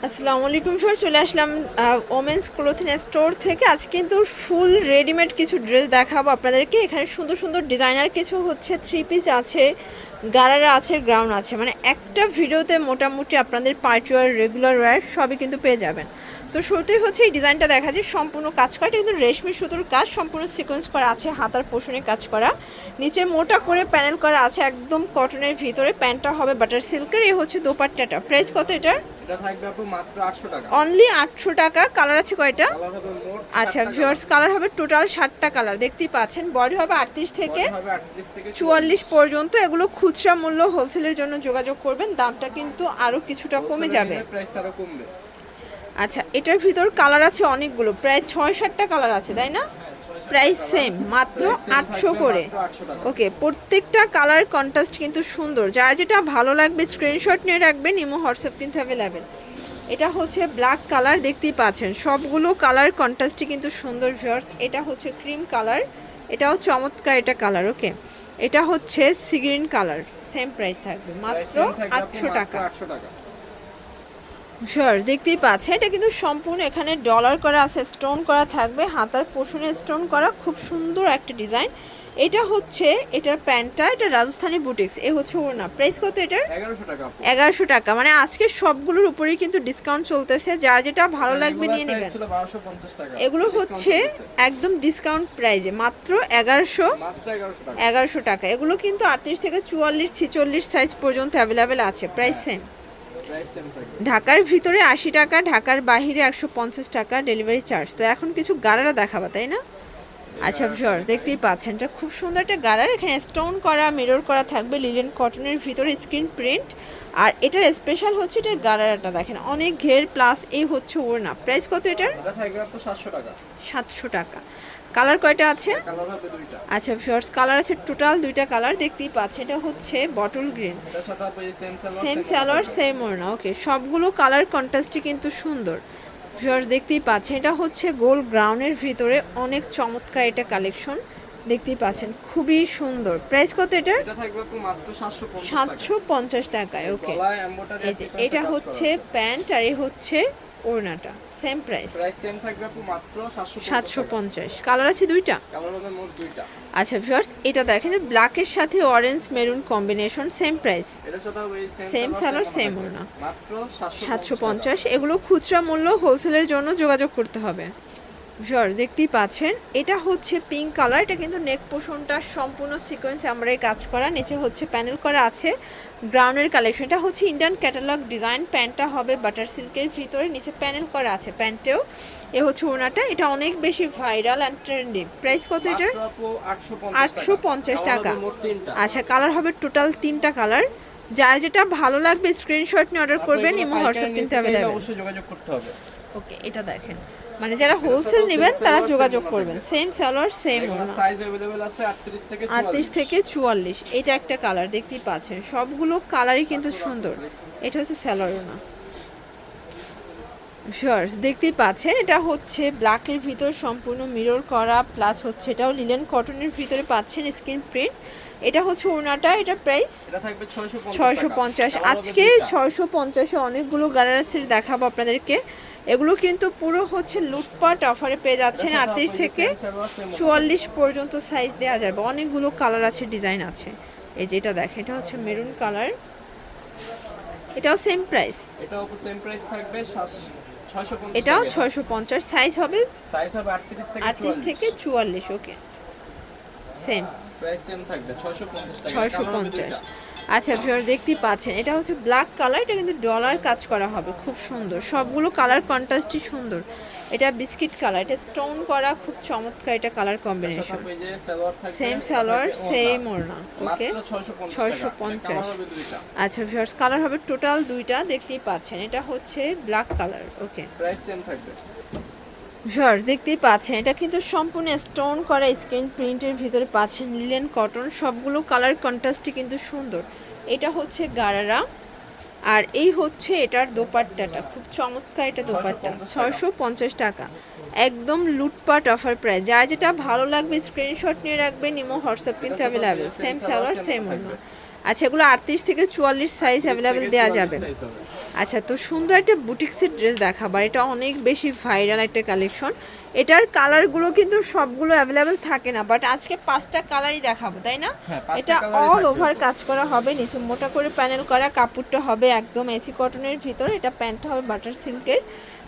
আসসালামু আলাইকুম স্যার, চলে আসলাম ওমেন্স ক্লোথিং স্টোর থেকে। আজ কিন্তু ফুল রেডিমেড কিছু ড্রেস দেখাবো আপনাদেরকে। এখানে সুন্দর সুন্দর ডিজাইনার কিছু হচ্ছে থ্রি পিস আছে, গারারা আছে, গ্রাউন্ড আছে, মানে একটা ভিডিওতে মোটামুটি আপনাদের পার্টি ওয়ার, রেগুলার ওয়্যার সবই কিন্তু পেয়ে যাবেন। তো শুরুতেই হচ্ছে এই ডিজাইনটা দেখা যায়, সম্পূর্ণ কাজ করা, এটা কিন্তু রেশমি সুতোর কাজ, সম্পূর্ণ সিকোয়েন্স করা আছে, হাতার পোষণে কাজ করা, নিচে মোটা করে প্যানেল করা আছে, একদম কটনের ভিতরে। প্যান্টটা হবে বাটার সিল্কের। এই হচ্ছে দোপাট্টাটা, প্রাইস কত এটার? এটা থাকবে আপু মাত্র 800 টাকা। অনলি 800 টাকা। কালার আছে কয়টা? কালার হবে মোট আচ্ছা 7টা ভিউয়ার্স, কালার হবে টোটাল 60টা কালার, দেখতেই পাচ্ছেন। বডি হবে 38 থেকে হবে 38 থেকে 44 পর্যন্ত। এগুলো খুচরা মূল্য, হোলসেলের জন্য যোগাযোগ করবেন, দামটা কিন্তু আরও কিছুটা কমে যাবে। প্রাইসটা আরো কমবে। আচ্ছা, এটার ভিতর কালার আছে অনেকগুলো, প্রায় 6-7টা কালার আছে, তাই না? প্রাইস সেম, মাত্র 800 করে। ওকে, প্রত্যেকটা কালার কন্ট্রাস্ট কিন্তু সুন্দর। যার যেটা ভালো লাগবে স্ক্রিনশট নিয়ে রাখবেন, ইমো হোয়াটসঅ্যাপ কিন্তু অ্যাভেলেবেল। এটা হচ্ছে ব্ল্যাক কালার, দেখতেই পাচ্ছেন সবগুলো কালার কন্ট্রাস্টই কিন্তু সুন্দর ভিউয়ার্স। এটা হচ্ছে ক্রিম কালার, এটাও চমৎকার এটা কালার। ওকে, এটা হচ্ছে sea green colour, same price থাকবে মাত্র 800 টাকা। ভিউয়ার্স দেখতেই পাচ্ছেন, এটা কিন্তু সম্পূর্ণ এখানে ডলার করা আছে, স্টোন করা থাকবে, হাতার পোষণে স্টোন করা, খুব সুন্দর একটা ডিজাইন। এটা হচ্ছে এটার প্যান্টটা, এটা রাজস্থানি বুটিক্স। এ হচ্ছে ওড়না, প্রাইস কত এটার? 1100 টাকা। 1100 টাকা। মানে আজকে সবগুলোর উপরেই কিন্তু ডিসকাউন্ট চলতেছে, যার যেটা ভালো লাগবে নিয়ে নেবেন। ছিল 1250 টাকা, এগুলো হচ্ছে একদম ডিসকাউন্ট প্রাইজে, মাত্র 1100 টাকা। 1100 টাকা। এগুলো কিন্তু 38 থেকে 44 46 সাইজ পর্যন্ত অ্যাভেলেবেল আছে, প্রাইস সেম। ঢাকার ভিতরে 80 টাকা, ঢাকার বাইরে 150 টাকা ডেলিভারি চার্জ। তো এখন কিছু গারারা দেখাবো, তাই না? আচ্ছা ভিউয়ার দেখতেই পাচ্ছেন, এটা খুব সুন্দর একটা গারার, এখানে স্টোন করা, মিরর করা থাকবে, লিলেন কটনের ভিতরে স্ক্রিন প্রিন্ট। আর এটার স্পেশাল হচ্ছে এটার গারারাটা দেখেন, অনেক ঘের প্লাস। এই হচ্ছে ওড়না, প্রাইস কত এটার? এটা থাকবে আপু 700 টাকা। 700 টাকা। কালার কয়টা আছে? কালার হবে দুইটা। আচ্ছা ভিউয়ার্স, কালার আছে টোটাল দুইটা কালার, দেখতেই পাচ্ছেন। এটা হচ্ছে বটল গ্রিন, এটার সাথে আপু সেম সালোয়ার সেম ওড়না। ওকে, সবগুলো কালার কন্ট্রাস্টই কিন্তু সুন্দর ভিউয়ার্স, দেখতেই পাচ্ছেন। এটা হচ্ছে গোল গ্রাউন্ডের ভিতরে, অনেক চমৎকার এটা কালেকশন, দেখতেই পাচ্ছেন, খুবই সুন্দর। প্রাইস কত এটার? এটা থাকবে আপু মাত্র 750 টাকায়। ওকে, এই যে এটা হচ্ছে প্যান্ট, আর এই হচ্ছে ওড়নাটা, সেম প্রাইস। প্রাইস সেম থাকবে আপু মাত্র 750। কালার আছে দুইটা। কালার হবে মোট দুইটা। আচ্ছা ভিউয়ার্স, এটা দেখেন ব্ল্যাকের সাথে orange maroon combination, same price, এটার সাথে হবে সেম সালোয়ার সেম ওড়না, মাত্র 750। এগুলো খুচরা মূল্য, হোলসেলের জন্য যোগাযোগ করতে হবে। ভিউয়ার্স দেখতেই পাচ্ছেন, এটা হচ্ছে পিঙ্ক কালার, এটা কিন্তু নেক পোর্শনটা সম্পূর্ণ সিকোয়েন্স আমরাই কাজ করা, নিচে হচ্ছে প্যানেল করা আছে, গ্রাউন্ডের কালেকশন। এটা হচ্ছে ইন্ডিয়ান ক্যাটালগ ডিজাইন, প্যান্টটা হবে বাটার সিল্কের ভিতরে, নিচে প্যানেল করা আছে প্যান্টেও। এ হচ্ছে ওড়নাটা, এটা অনেক বেশি ভাইরাল অ্যান্ড ট্রেন্ডি। প্রাইস কত এটার? 850 টাকা। আচ্ছা, কালার হবে টোটাল 3টা কালার। যার যেটা ভালো লাগবে স্ক্রিনশট নিয়ে অর্ডার করবেন, ইমো হোয়াটসঅ্যাপ কিন্তু অ্যাভেলেবেল। অবশ্যই যোগাযোগ করতে হবে। ওকে, এটা দেখেন, মানে যারা হোলসেল নেবেন তারা যোগাযোগ করবেন। সেম সালোয়ার সেম ওড়না, সাইজ अवेलेबल আছে 38 থেকে 38 থেকে 44। এটা একটা কালার, দেখতেই পাচ্ছেন সবগুলো কালারই কিন্তু সুন্দর। এটা হচ্ছে সালোয়ার ওড়না ভিউয়ার্স, দেখতেই পাচ্ছেন। এটা হচ্ছে ব্ল্যাকের ভিতর সম্পূর্ণ মিরর করা, প্লাস হচ্ছে এটাও লিলেন কটনের ভিতরে পাচ্ছেন স্ক্রিন প্রিন্ট। এটা হচ্ছে ওড়নাটা, এটা প্রাইস এটা থাকবে 650। আজকে 650-এ অনেকগুলো গারারা সেট দেখাবো আপনাদেরকে। এগুলো কিন্তু পুরো হচ্ছে লুটপাট অফারে পেয়ে যাচ্ছেন, 38 থেকে 44 পর্যন্ত সাইজ দেওয়া যাবে। অনেকগুলো কালার আছে, ডিজাইন আছে। এই যে এটা দেখেন, এটা হচ্ছে মেরুন কালার, এটাও সেম প্রাইস, এটাও সেম প্রাইস থাকবে 650। এটাও 650। সাইজ হবে সাইজ হবে 38 থেকে 44। ওকে, সেম প্রাইস সেম থাকবে 650 টাকা। 650। আচ্ছা ভিউয়ার দেখতেই পাচ্ছেন, এটা হচ্ছে ব্ল্যাক কালার, এটা কিন্তু ডলার কাজ করা হবে, খুব সুন্দর, সবগুলো কালার কন্ট্রাস্টই সুন্দর। এটা বিস্কিট কালার, এটা স্টোন করা, খুব চমৎকার এটা colour combination. Same salwar same ওড়না। ওকে, 650। আচ্ছা ভিউয়ার্স, কালার হবে টোটাল দুইটা, দেখতেই পাচ্ছেন। এটা হচ্ছে ব্ল্যাক কালার। ওকে, প্রাইস সেম থাকবে। ভিউয়ার্স দেখতেই পাচ্ছেন, এটা কিন্তু সম্পূর্ণ স্টোন করা স্ক্রিন প্রিন্টের ভিতরে পাচ্ছেন, লিলেন কটন, সবগুলো কালার কন্ট্রাস্টই কিন্তু সুন্দর। এটা হচ্ছে গারারা, আর এই হচ্ছে এটার দোপাট্টাটা, খুব চমৎকার এটা দোপাট্টা, 650 টাকা। একদম লুটপাট অফার প্রাইস। যা যেটা ভালো লাগবে স্ক্রিনশট নিয়ে রাখবেন, ইমো হোয়াটসঅ্যাপ কিন্তু অ্যাভেলেবেল। সেম সালোয়ার সেম ওড়না। আচ্ছা এগুলো 38 থেকে 44 সাইজ অ্যাভেলেবেল দেওয়া যাবে। আচ্ছা তো সুন্দর একটা বুটিক্সের ড্রেস দেখাবো, এটা অনেক বেশি ভাইরাল একটা কালেকশন। এটার কালারগুলো কিন্তু সবগুলো অ্যাভেলেবেল থাকে না, বাট আজকে 5টা কালারই দেখাবো, তাই না? হ্যাঁ, 5টা এটা কালারই অল থাকবে। ওভার কাজ করা হবে, নিচে মোটা করে প্যানেল করা, কাপড়টা হবে একদম এসি কটনের ভিতর, এটা প্যান্টটা হবে বাটার সিল্কের,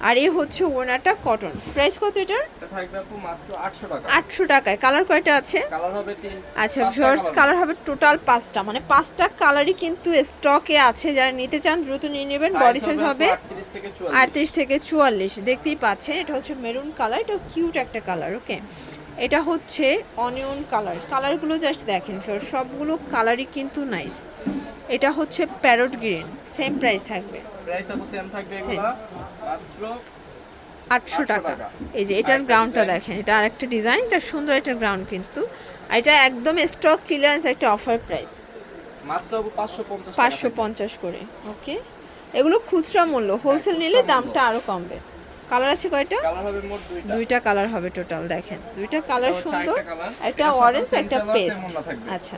আর এই হচ্ছে ওড়নাটা কটন। প্রাইস কত এটার? এটা থাকবে আপু মাত্র 800 টাকা। 800 টাকায়। কালার কয়টা আছে? কালার হবে 3। আচ্ছা ভিউয়ার্স, কালার হবে টোটাল 5টা, মানে 5টা কালারই কিন্তু স্টকে আছে, যারা নিতে চান দ্রুত নিয়ে নেবেন। বডি সাইজ হবে 38 থেকে 44। 38 থেকে 44, দেখতেই পাচ্ছেন। এটা হচ্ছে মেরুন কালার, এটা কিউট একটা কালার। ওকে, এটা হচ্ছে অনিয়ন কালার, কালারগুলো জাস্ট দেখেন ভিউয়ার্স, সবগুলো কালারই কিন্তু নাইস। এটা হচ্ছে প্যারট গ্রিন, সেম প্রাইস থাকবে, প্রাইস আপু সেম থাকবে এগুলা মাত্র 800 টাকা। টাকা। এই যে এটার আরেকটা গ্রাউন্ডটা design। দেখেন, এটা আরেকটা ডিজাইন, এটা সুন্দর একটা গ্রাউন্ড কিন্তু। আর এটা একদম স্টক ক্লিয়ারেন্স, একটা অফার প্রাইস মাত্র আপু 550 টাকা। 550 করে। ওকে, এগুলো খুচরা মূল্য, হোলসেল নিলে খুচরা দামটা আরো কমবে। কালার আছে কয়টা? কালার হবে মোট 2টা। দুইটা কালার হবে টোটাল, দেখেন দুইটা কালার এটা হচ্ছে সুন্দর, আরেকটা colour। একটা এটার সাথে অরেঞ্জ same একটা সালোয়ার, পেস্ট। same ওড়না থাকবে। আচ্ছা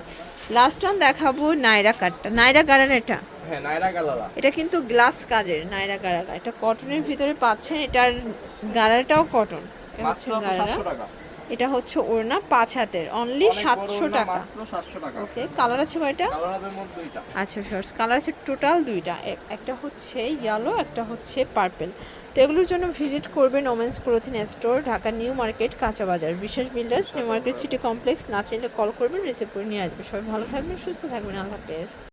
লাস্ট ওয়ান দেখাবো নাইরা কাটটা, নাইরা গারার। এটা হ্যাঁ, নাইরা গালালা। এটা কিন্তু গ্লাস কাজের নাইরা গারারা, এটা কটনের ভিতরে পাচ্ছেন, এটার গারাটাও কটন। এটা মাত্র হচ্ছে আপু গারারা, 700 টাকা। এটা হচ্ছে ওড়না 5 হাতের, অনলি অনেক বড় 700 ওড়না, টাকা। মাত্র 700 টাকা। ওকে, কালার আছে কয়টা? কালার হবে মোট 2টা। আচ্ছা শর্টস কালার আছে টোটাল 2টা, একটা হচ্ছে ইয়েলো, একটা হচ্ছে পার্পল। তো এগুলোর জন্য ভিজিট করবেন women's clothing store, Dhaka new market, কাঁচা বাজার, বিশেষ builders, new market city complex. না চাইলে কল করবেন, রিসিভ করে নিয়ে আসবে। সবাই ভালো থাকবেন, সুস্থ থাকবেন, আল্লাহ হাফেজ।